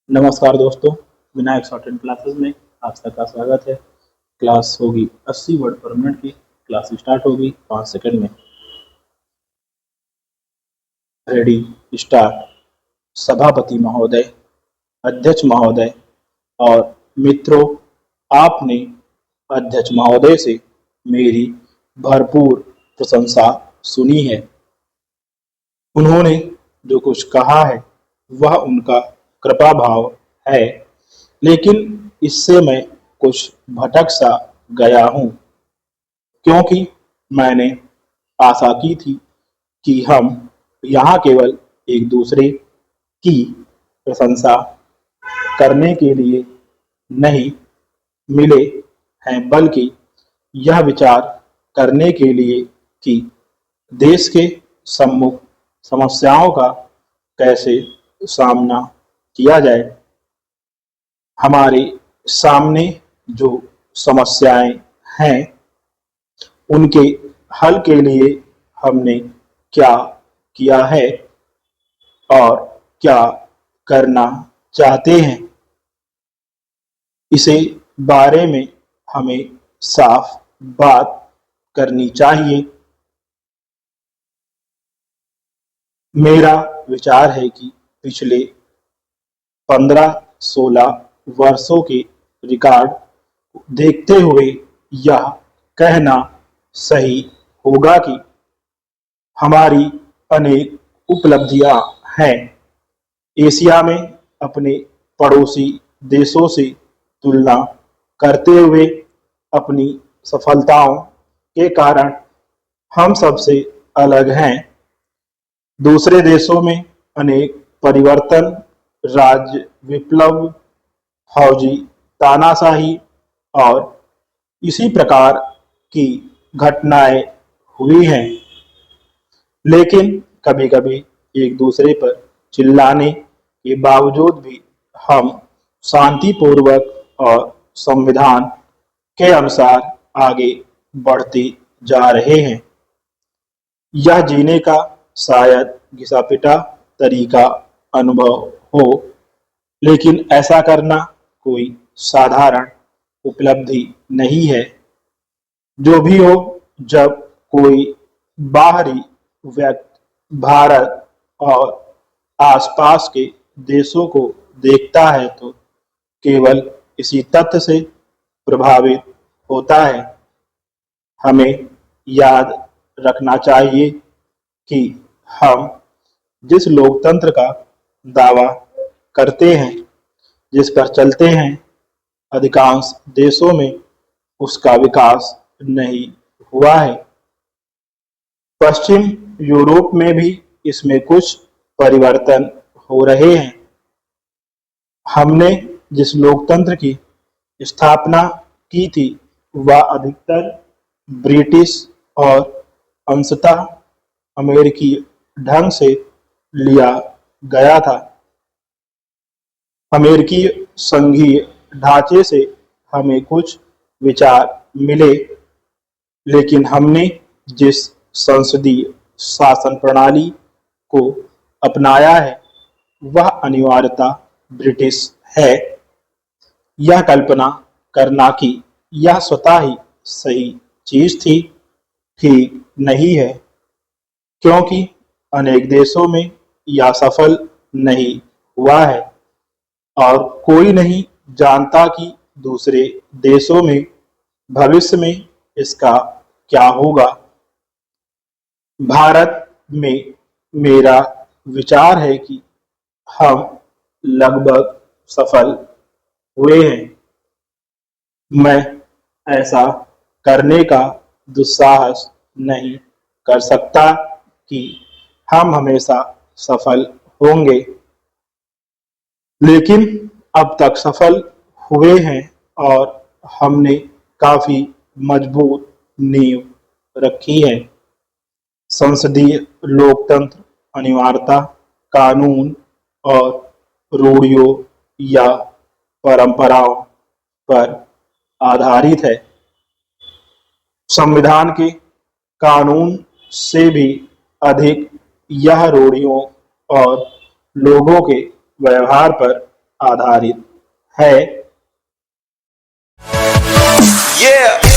नमस्कार दोस्तों, Vinayak short and classes में आप सबका स्वागत है। क्लास होगी 80 वर्ड पर मिनट की। क्लास स्टार्ट होगी 5 सेकंड में। Ready, start. सभापति महोदय, अध्यक्ष महोदय और मित्रों, आपने अध्यक्ष महोदय से मेरी भरपूर प्रशंसा सुनी है। उन्होंने जो कुछ कहा है वह उनका कृपा भाव है, लेकिन इससे मैं कुछ भटक सा गया हूँ, क्योंकि मैंने आशा की थी कि हम यहाँ केवल एक दूसरे की प्रशंसा करने के लिए नहीं मिले हैं, बल्कि यह विचार करने के लिए कि देश के सम्मुख समस्याओं का कैसे सामना किया जाए। हमारे सामने जो समस्याएं हैं, उनके हल के लिए हमने क्या किया है और क्या करना चाहते हैं, इसे बारे में हमें साफ बात करनी चाहिए। मेरा विचार है कि पिछले 15-16 वर्षों के रिकॉर्ड देखते हुए यह कहना सही होगा कि हमारी अनेक उपलब्धियां हैं। एशिया में अपने पड़ोसी देशों से तुलना करते हुए अपनी सफलताओं के कारण हम सबसे अलग हैं। दूसरे देशों में अनेक परिवर्तन, राज्य विप्लव, फौजी तानाशाही और इसी प्रकार की घटनाएं हुई हैं, लेकिन कभी कभी एक दूसरे पर चिल्लाने के बावजूद भी हम शांतिपूर्वक और संविधान के अनुसार आगे बढ़ते जा रहे हैं। यह जीने का शायद घिसा-पिटा तरीका अनुभव हो, लेकिन ऐसा करना कोई साधारण उपलब्धि नहीं है। जो भी हो, जब कोई बाहरी व्यक्ति भारत और आसपास के देशों को देखता है तो केवल इसी तथ्य से प्रभावित होता है। हमें याद रखना चाहिए कि हम जिस लोकतंत्र का दावा करते हैं, जिस पर चलते हैं, अधिकांश देशों में उसका विकास नहीं हुआ है। पश्चिम यूरोप में भी इसमें कुछ परिवर्तन हो रहे हैं। हमने जिस लोकतंत्र की स्थापना की थी वह अधिकतर ब्रिटिश और अंशतः अमेरिकी ढंग से लिया गया था। अमेरिकी संघीय ढांचे से हमें कुछ विचार मिले, लेकिन हमने जिस संसदीय शासन प्रणाली को अपनाया है वह अनिवार्यता ब्रिटिश है। यह कल्पना करना कि यह स्वतः ही सही चीज थी ठीक नहीं है, क्योंकि अनेक देशों में यह सफल नहीं हुआ है और कोई नहीं जानता कि दूसरे देशों में भविष्य में इसका क्या होगा। भारत में मेरा विचार है कि हम लगभग सफल हुए हैं। मैं ऐसा करने का दुस्साहस नहीं कर सकता कि हम हमेशा सफल होंगे, लेकिन अब तक सफल हुए हैं और हमने काफी मजबूत नींव रखी है। संसदीय लोकतंत्र अनिवार्यता, कानून और रूढ़ियों या परंपराओं पर आधारित है। संविधान के कानून से भी अधिक यह रूढ़ियों और लोगों के व्यवहार पर आधारित है। Yeah.